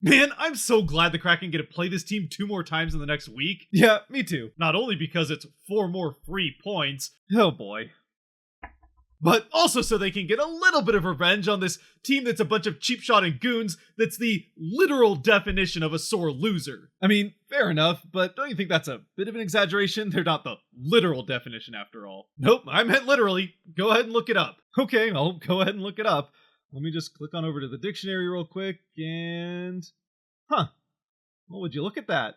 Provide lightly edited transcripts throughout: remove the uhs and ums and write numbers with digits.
Man, I'm so glad the Kraken get to play this team 2 more times in the next week. Yeah, me too. Not only because it's 4 more free points, Oh boy. but also so they can get a little bit of revenge on this team that's a bunch of cheap shot and goons that's the literal definition of a sore loser. I mean, fair enough, but don't you think that's a bit of an exaggeration? They're not the literal definition after all. Nope, I meant literally. Go ahead and look it up. Okay, I'll go ahead and look it up. Let me just click on over to the dictionary real quick and... Well, would you look at that?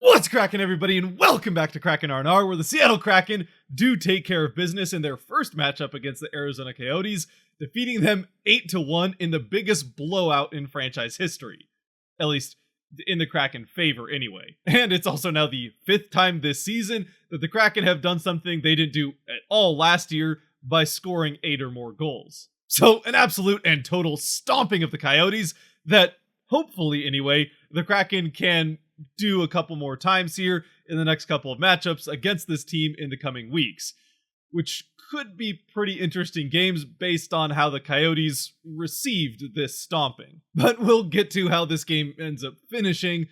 What's cracking, everybody, and welcome back to Kraken R&R, where the Seattle Kraken do take care of business in their first matchup against the Arizona Coyotes, defeating them 8-1 in the biggest blowout in franchise history. At least in the Kraken favor, anyway. And it's also now the 5th time this season that the Kraken have done something they didn't do at all last year by scoring 8 or more goals. So, an absolute and total stomping of the Coyotes that, hopefully anyway, the Kraken can do a couple more times here in the next couple of matchups against this team in the coming weeks, which could be pretty interesting games based on how the Coyotes received this stomping. But we'll get to how this game ends up finishing.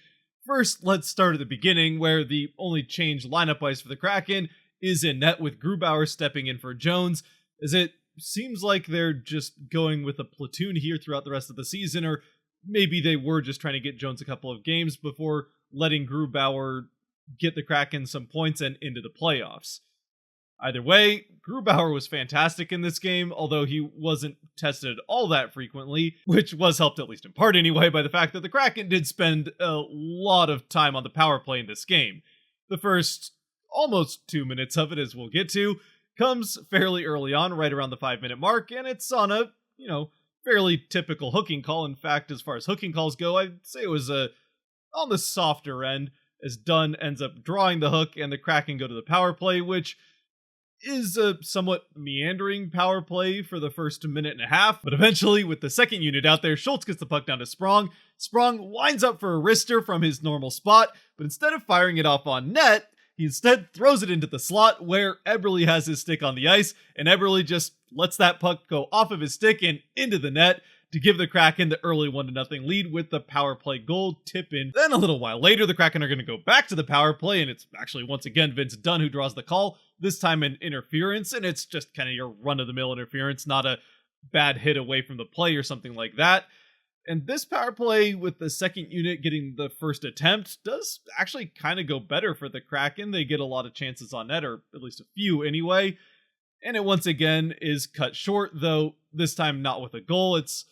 First, let's start at the beginning, where the only change lineup-wise for the Kraken is in net with Grubauer stepping in for Jones, as it seems like they're just going with a platoon here throughout the rest of the season, or maybe they were just trying to get Jones a couple of games before letting Grubauer get the Kraken some points and into the playoffs. Either way, Grubauer was fantastic in this game, although he wasn't tested all that frequently, which was helped at least in part anyway by the fact that the Kraken did spend a lot of time on the power play in this game. The first almost 2 minutes of it, as we'll get to, comes fairly early on, right around the 5-minute mark, and it's on a, fairly typical hooking call. In fact, as far as hooking calls go, I'd say it was on the softer end, as Dunn ends up drawing the hook and the Kraken go to the power play, which is a somewhat meandering power play for the first minute and a half, but eventually, with the second unit out there, Schultz gets the puck down to Sprong. Sprong winds up for a wrister from his normal spot, but instead of firing it off on net, he instead throws it into the slot where Eberle has his stick on the ice, and Eberle just lets that puck go off of his stick and into the net to give the Kraken the early 1-0 lead with the power play goal tip in. Then a little while later, the Kraken are going to go back to the power play, and it's actually once again Vince Dunn who draws the call, this time an interference, and it's just kind of your run-of-the-mill interference, not a bad hit away from the play or something like that. And this power play, with the second unit getting the first attempt, does actually kind of go better for the Kraken. They get a lot of chances on net, or at least a few anyway. And it once again is cut short, though this time not with a goal. It's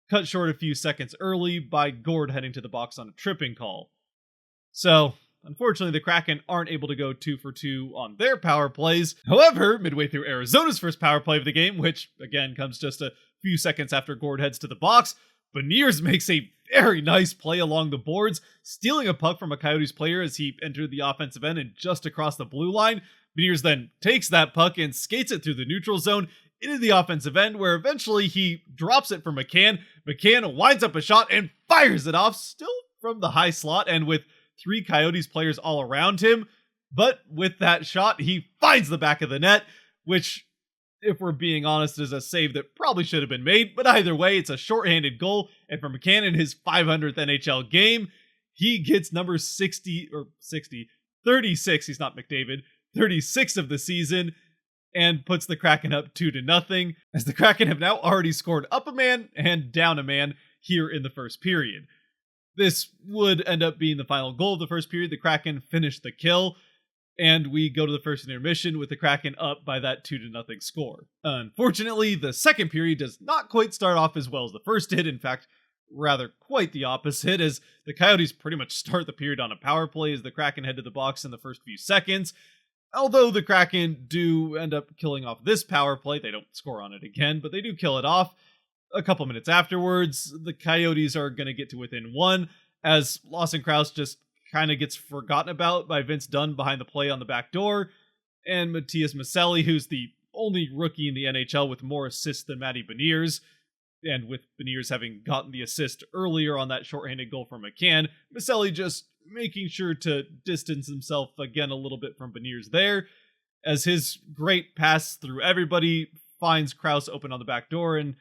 cut short a few seconds early by Gord heading to the box on a tripping call. So, unfortunately, the Kraken aren't able to go 2 for 2 on their power plays. However, midway through Arizona's first power play of the game, which again comes just a few seconds after Gord heads to the box, Beniers makes a very nice play along the boards, stealing a puck from a Coyotes player as he entered the offensive end and just across the blue line. Beniers then takes that puck and skates it through the neutral zone into the offensive end, where eventually he drops it for McCann. McCann winds up a shot and fires it off, still from the high slot and with 3 Coyotes players all around him. But with that shot, he finds the back of the net, which, if we're being honest, is a save that probably should have been made. But either way, it's a shorthanded goal, and for McCann in his 500th NHL game, he gets number 36, he's not McDavid, 36 of the season, and puts the Kraken up 2-0, as the Kraken have now already scored up a man and down a man here in the first period. This would end up being the final goal of the first period. The Kraken finished the kill, and we go to the first intermission with the Kraken up by that 2-0 score. Unfortunately, the second period does not quite start off as well as the first did. In fact, rather quite the opposite, as the Coyotes pretty much start the period on a power play as the Kraken head to the box in the first few seconds. Although the Kraken do end up killing off this power play, they don't score on it again, but they do kill it off. A couple minutes afterwards, the Coyotes are going to get to within 1, as Lawson Krause just kind of gets forgotten about by Vince Dunn behind the play on the back door, and Matthias Maselli, who's the only rookie in the NHL with more assists than Matty Beniers, and with Beniers having gotten the assist earlier on that shorthanded goal from McCann, Maselli just making sure to distance himself again a little bit from Beniers there, as his great pass through everybody finds Krause open on the back door, and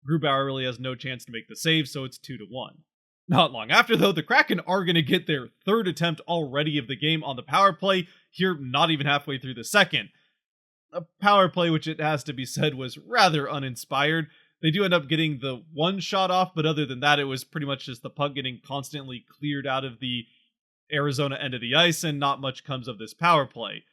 Grubauer really has no chance to make the save, so it's 2-1. Not long after, though, the Kraken are going to get their third attempt already of the game on the power play, here not even halfway through the second. A power play which, it has to be said, was rather uninspired. They do end up getting the one shot off, but other than that, it was pretty much just the puck getting constantly cleared out of the Arizona end of the ice, and not much comes of this power play.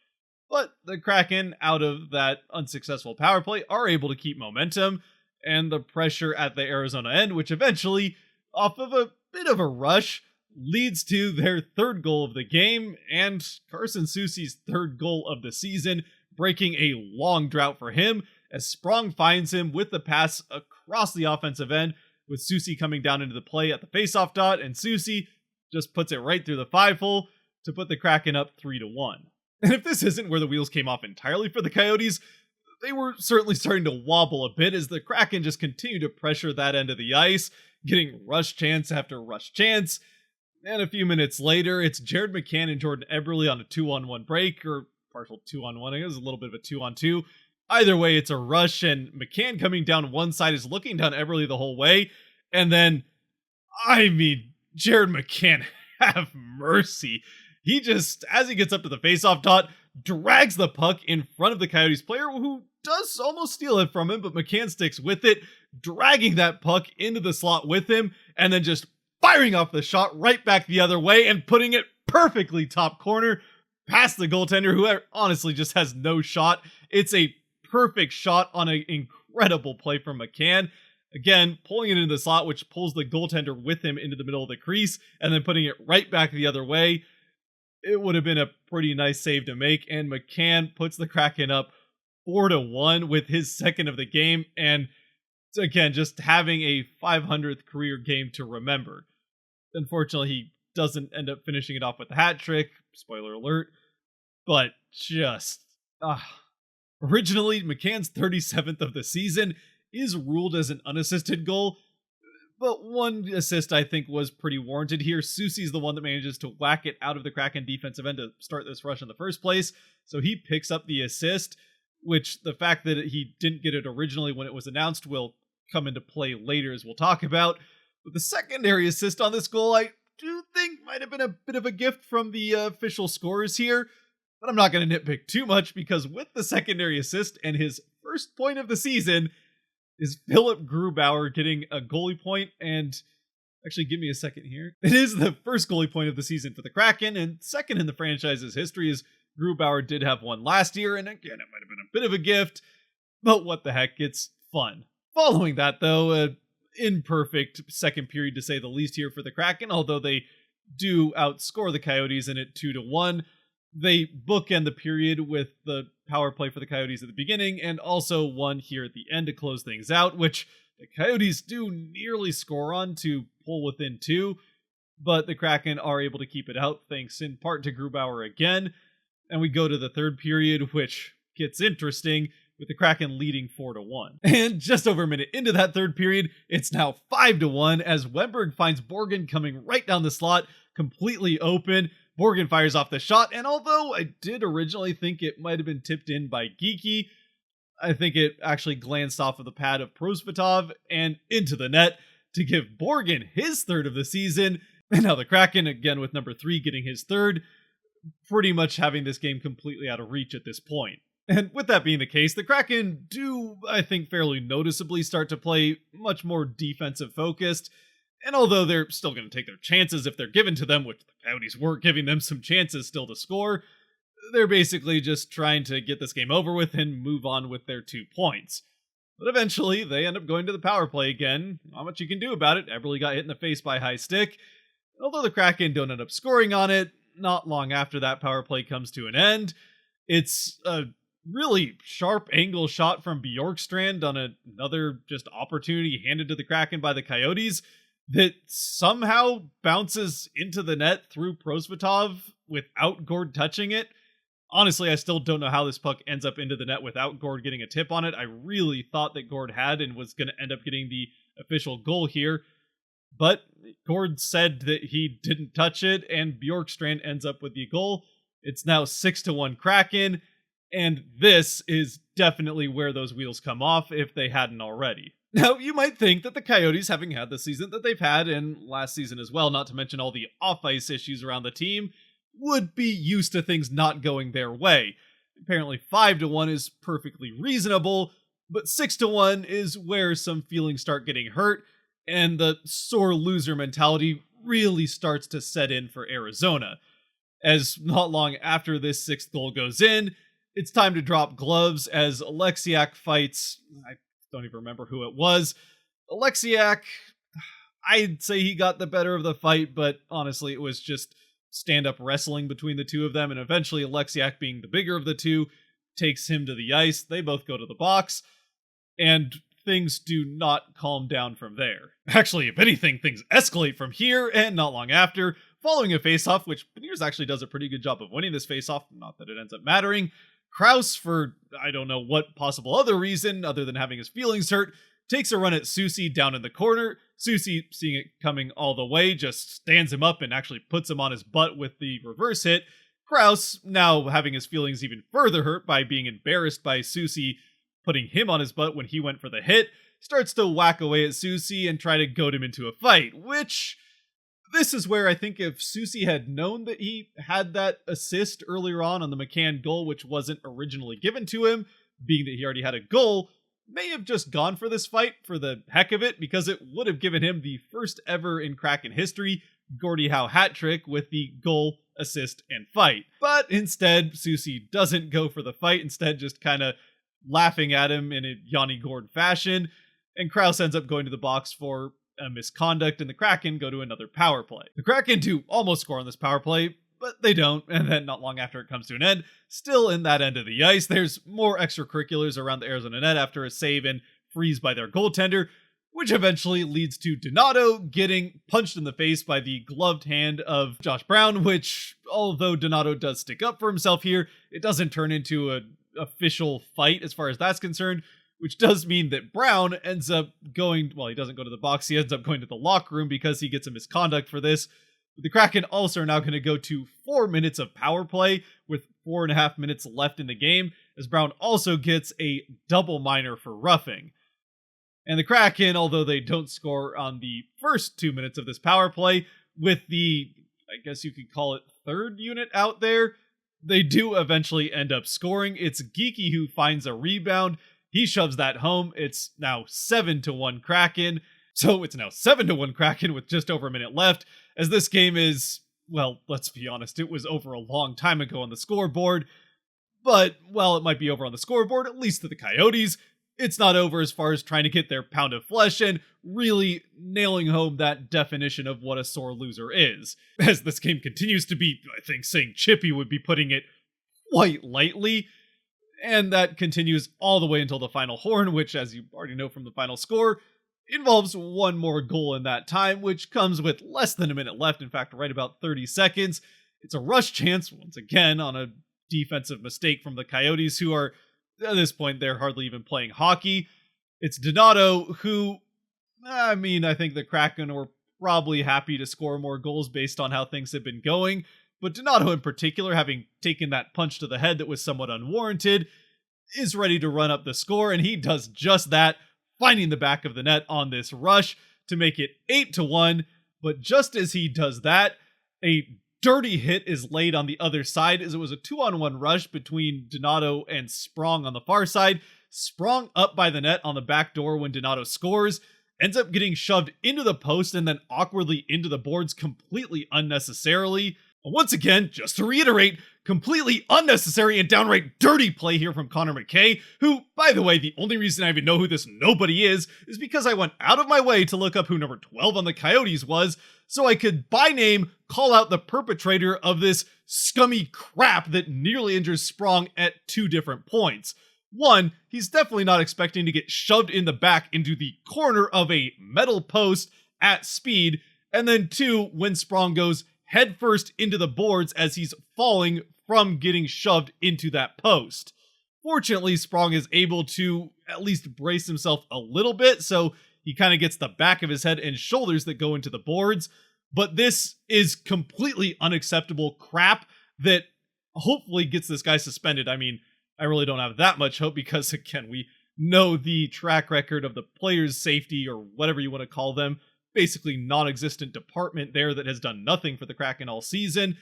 But the Kraken, out of that unsuccessful power play, are able to keep momentum, and the pressure at the Arizona end, which eventually, off of a bit of a rush, leads to their third goal of the game, and Carson Soucy's third goal of the season, breaking a long drought for him, as Sprong finds him with the pass across the offensive end, with Soucy coming down into the play at the faceoff dot, and Soucy just puts it right through the 5-hole to put the Kraken up 3-1. And if this isn't where the wheels came off entirely for the Coyotes, they were certainly starting to wobble a bit as the Kraken just continued to pressure that end of the ice, getting rush chance after rush chance. And a few minutes later, it's Jared McCann and Jordan Eberle on a 2-on-1 break, or partial 2-on-1, I guess a little bit of a 2-on-2. Either way, it's a rush, and McCann coming down one side is looking down Eberle the whole way, and then, Jared McCann, have mercy. He just, as he gets up to the faceoff dot, drags the puck in front of the Coyotes player, who does almost steal it from him, but McCann sticks with it, dragging that puck into the slot with him, and then just firing off the shot right back the other way and putting it perfectly top corner past the goaltender, who honestly just has no shot. It's a perfect shot on an incredible play from McCann. Again, pulling it into the slot, which pulls the goaltender with him into the middle of the crease, and then putting it right back the other way. It would have been a pretty nice save to make, and McCann puts the Kraken up 4-1 with his second of the game, and again, just having a 500th career game to remember. Unfortunately, he doesn't end up finishing it off with the hat trick, spoiler alert, but just... Originally, McCann's 37th of the season is ruled as an unassisted goal, but one assist I think was pretty warranted here. Soucy's the one that manages to whack it out of the Kraken defensive end to start this rush in the first place, so he picks up the assist, which the fact that he didn't get it originally when it was announced will come into play later, as we'll talk about. But the secondary assist on this goal, I do think might have been a bit of a gift from the official scorers here, but I'm not going to nitpick too much, because with the secondary assist and his first point of the season is Philip Grubauer getting a goalie point, and actually give me a second here. It is the first goalie point of the season for the Kraken, and second in the franchise's history, as Grubauer did have one last year, and again, it might have been a bit of a gift, but what the heck, it's fun. Following that, though, an imperfect second period to say the least here for the Kraken, although they do outscore the Coyotes in it 2-1. They bookend the period with the power play for the Coyotes at the beginning, and also one here at the end to close things out, which the Coyotes do nearly score on to pull within 2, but the Kraken are able to keep it out, thanks in part to Grubauer again. And we go to the third period, which gets interesting, with the Kraken leading 4-1. And just over a minute into that third period, it's now 5-1, as Wennberg finds Borgen coming right down the slot, completely open. Borgen fires off the shot, and although I did originally think it might have been tipped in by Geekie, I think it actually glanced off of the pad of Prosvetov and into the net to give Borgen his third of the season. And now the Kraken, again with number 3 getting his third, pretty much having this game completely out of reach at this point. And with that being the case, the Kraken do, I think, fairly noticeably start to play much more defensive focused. And although they're still going to take their chances if they're given to them, which the Coyotes were giving them some chances still to score, they're basically just trying to get this game over with and move on with their 2 points. But eventually, they end up going to the power play again. Not much you can do about it. Eberle got hit in the face by a high stick. Although the Kraken don't end up scoring on it, not long after that power play comes to an end. It's a really sharp angle shot from Bjorkstrand on another just opportunity handed to the Kraken by the Coyotes that somehow bounces into the net through Prosvetov without Gord touching it. Honestly, I still don't know how this puck ends up into the net without Gord getting a tip on it. I really thought that Gord had and was going to end up getting the official goal here. But Gord said that he didn't touch it, and Bjorkstrand ends up with the goal. It's now 6-1 Kraken, and this is definitely where those wheels come off if they hadn't already. Now, you might think that the Coyotes, having had the season that they've had and last season as well, not to mention all the off-ice issues around the team, would be used to things not going their way. Apparently 5-1 is perfectly reasonable, but 6-1 is where some feelings start getting hurt, and the sore loser mentality really starts to set in for Arizona. As not long after this sixth goal goes in, it's time to drop gloves as Alexiak fights, I don't even remember who it was. Alexiak, I'd say he got the better of the fight, but honestly it was just stand-up wrestling between the two of them, and eventually Alexiak, being the bigger of the two, takes him to the ice. They both go to the box, and things do not calm down from there. Actually, if anything, things escalate from here, and not long after, following a face-off, which Beniers actually does a pretty good job of winning this face-off, not that it ends up mattering, Kraus, for I don't know what possible other reason other than having his feelings hurt, takes a run at Soucy down in the corner. Soucy, seeing it coming all the way, just stands him up and actually puts him on his butt with the reverse hit. Kraus, now having his feelings even further hurt by being embarrassed by Soucy putting him on his butt when he went for the hit, starts to whack away at Soucy and try to goad him into a fight, which... This is where I think if Soucy had known that he had that assist earlier on the McCann goal, which wasn't originally given to him, being that he already had a goal, may have just gone for this fight for the heck of it, because it would have given him the first ever in Kraken history Gordie Howe hat trick with the goal, assist, and fight. But instead, Soucy doesn't go for the fight, instead just kind of laughing at him in a Yanni Gourde fashion, and Kraus ends up going to the box for a misconduct, and the Kraken go to another power play. The Kraken do almost score on this power play, but they don't, and then not long after it comes to an end, still in that end of the ice, there's more extracurriculars around the Arizona net after a save and freeze by their goaltender, which eventually leads to Donato getting punched in the face by the gloved hand of Josh Brown, which, although Donato does stick up for himself here, it doesn't turn into an official fight as far as that's concerned, which does mean that Brown ends up going, well, he doesn't go to the box, he ends up going to the locker room because he gets a misconduct for this. The Kraken also are now going to go to 4 minutes of power play with 4.5 minutes left in the game, as Brown also gets a double minor for roughing. And the Kraken, although they don't score on the first 2 minutes of this power play, with the, I guess you could call it, third unit out there, they do eventually end up scoring. It's Geeky who finds a rebound. He shoves that home. It's now 7-1 Kraken. So it's now 7-1 Kraken with just over a minute left, as this game is, well, let's be honest, it was over a long time ago on the scoreboard. But while it might be over on the scoreboard, at least to the Coyotes, it's not over as far as trying to get their pound of flesh and really nailing home that definition of what a sore loser is. As this game continues to be, I think saying chippy would be putting it quite lightly. And that continues all the way until the final horn, which, as you already know from the final score, involves one more goal in that time, which comes with less than a minute left, in fact, right about 30 seconds. It's a rush chance, once again, on a defensive mistake from the Coyotes, who are, at this point, they're hardly even playing hockey. It's Donato, who, I think the Kraken were probably happy to score more goals based on how things have been going. But Donato in particular, having taken that punch to the head that was somewhat unwarranted, is ready to run up the score, and he does just that, finding the back of the net on this rush to make it 8-1. But just as he does that, a dirty hit is laid on the other side, as it was a 2-on-1 rush between Donato and Sprong on the far side. Sprong up by the net on the back door when Donato scores, ends up getting shoved into the post and then awkwardly into the boards completely unnecessarily. Once again, just to reiterate, completely unnecessary and downright dirty play here from Connor McKay, who, by the way, the only reason I even know who this nobody is because I went out of my way to look up who number 12 on the Coyotes was, so I could, by name, call out the perpetrator of this scummy crap that nearly injures Sprong at 2 different points. One, he's definitely not expecting to get shoved in the back into the corner of a metal post at speed, and then 2, when Sprong goes headfirst into the boards as he's falling from getting shoved into that post. Fortunately, Sprong is able to at least brace himself a little bit, so he kind of gets the back of his head and shoulders that go into the boards. But this is completely unacceptable crap that hopefully gets this guy suspended. I really don't have that much hope because, again, we know the track record of the players' safety, or whatever you want to call them, basically non-existent department there that has done nothing for the Kraken all season.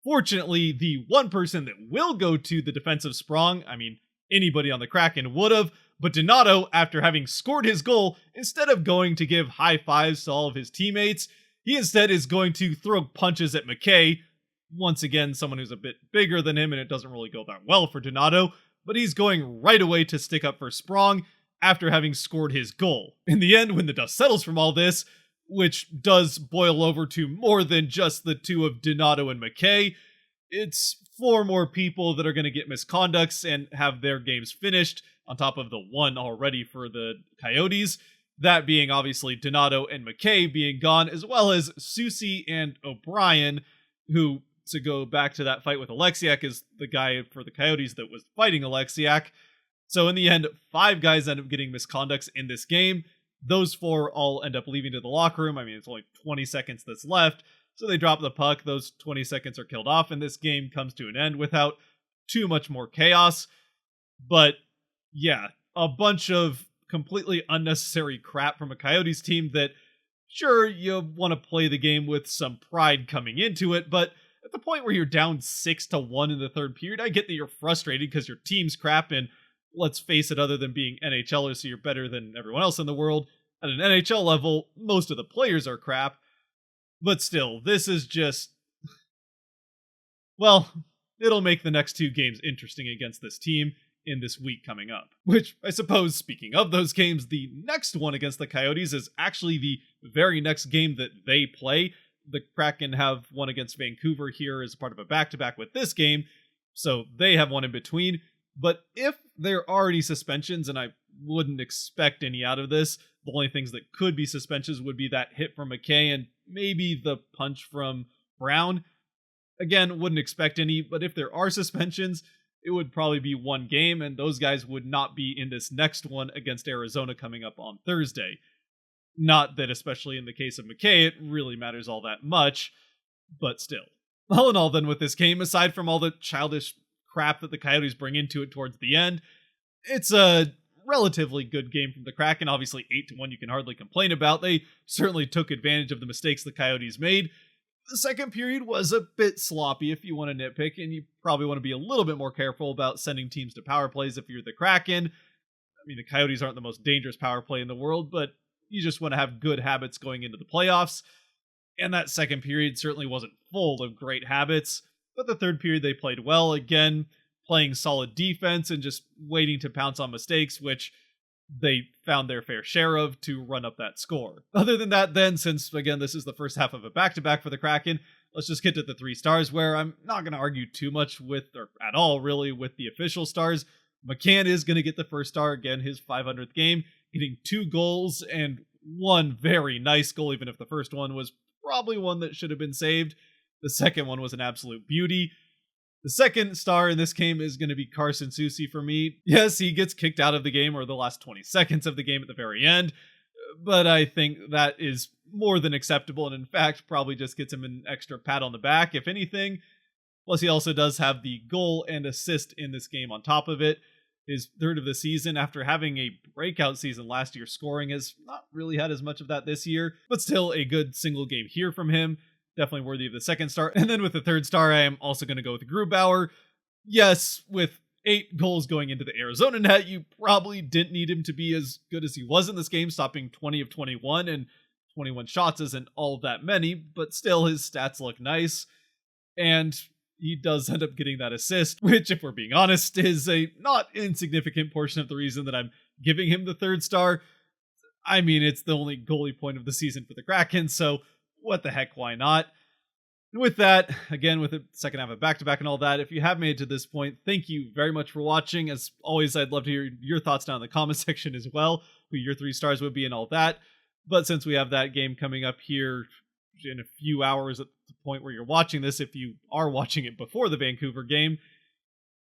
Fortunately, the one person that will go to the defensive sprong, I mean, anybody on the Kraken would have, but Donato, after having scored his goal, instead of going to give high fives to all of his teammates, he instead is going to throw punches at McKay. Once again, someone who's a bit bigger than him, and it doesn't really go that well for Donato, but he's going right away to stick up for Sprong after having scored his goal. In the end, when the dust settles from all this, which does boil over to more than just the two of Donato and McKay, it's 4 more people that are going to get misconducts and have their games finished, on top of the one already for the Coyotes. That being obviously Donato and McKay being gone, as well as Susie and O'Brien, who, to go back to that fight with Alexiak, is the guy for the Coyotes that was fighting Alexiak. So in the end, 5 guys end up getting misconducts in this game. Those 4 all end up leaving to the locker room. I mean, it's only 20 seconds that's left, so they drop the puck. Those 20 seconds are killed off, and this game comes to an end without too much more chaos. But yeah, a bunch of completely unnecessary crap from a Coyotes team that, sure, you want to play the game with some pride coming into it, but at the point where you're down 6-1 in the third period, I get that you're frustrated because your team's crap, and let's face it, other than being NHLers, so you're better than everyone else in the world, at an NHL level, most of the players are crap. But still, this is just, well, it'll make the next 2 games interesting against this team in this week coming up. Which, I suppose, speaking of those games, the next one against the Coyotes is actually the very next game that they play. The Kraken have one against Vancouver here as part of a back-to-back with this game, so they have one in between. But if there are any suspensions, and I wouldn't expect any out of this, the only things that could be suspensions would be that hit from McKay and maybe the punch from Brown. Again, wouldn't expect any, but if there are suspensions, it would probably be 1 game, and those guys would not be in this next one against Arizona coming up on Thursday. Not that, especially in the case of McKay, it really matters all that much, but still. All in all, then, with this game, aside from all the childish crap that the Coyotes bring into it towards the end, it's a relatively good game from the Kraken. Obviously, 8-1 you can hardly complain about. They certainly took advantage of the mistakes the Coyotes made. The second period was a bit sloppy if you want to nitpick, and you probably want to be a little bit more careful about sending teams to power plays if you're the Kraken. I mean, the Coyotes aren't the most dangerous power play in the world, but you just want to have good habits going into the playoffs. And that second period certainly wasn't full of great habits, but the third period they played well, again, playing solid defense and just waiting to pounce on mistakes, which they found their fair share of to run up that score. Other than that, then, since, again, this is the first half of a back-to-back for the Kraken, let's just get to the 3 stars, where I'm not going to argue too much with, or at all, really, with the official stars. McCann is going to get the first star, again, his 500th game, getting 2 goals and 1 very nice goal, even if the first one was probably one that should have been saved. The second one was an absolute beauty. The second star in this game is going to be Carson Soucy for me. Yes, he gets kicked out of the game, or the last 20 seconds of the game at the very end, but I think that is more than acceptable, and in fact, probably just gets him an extra pat on the back, if anything. Plus, he also does have the goal and assist in this game on top of it. His 3rd of the season, after having a breakout season last year, scoring has not really had as much of that this year, but still a good single game here from him. Definitely worthy of the 2nd star. And then with the 3rd star, I am also going to go with Grubauer. Yes, with 8 goals going into the Arizona net, you probably didn't need him to be as good as he was in this game, stopping 20 of 21, and 21 shots isn't all that many, but still his stats look nice. And he does end up getting that assist, which, if we're being honest, is a not insignificant portion of the reason that I'm giving him the 3rd star. I mean, it's the only goalie point of the season for the Kraken, so what the heck, why not? And with that, again, with the second half of back-to-back and all that, if you have made it to this point, thank you very much for watching. As always, I'd love to hear your thoughts down in the comment section as well, who your 3 stars would be and all that. But since we have that game coming up here in a few hours at the point where you're watching this, if you are watching it before the Vancouver game,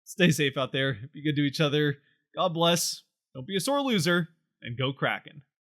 stay safe out there, be good to each other, God bless, don't be a sore loser, and go Kraken.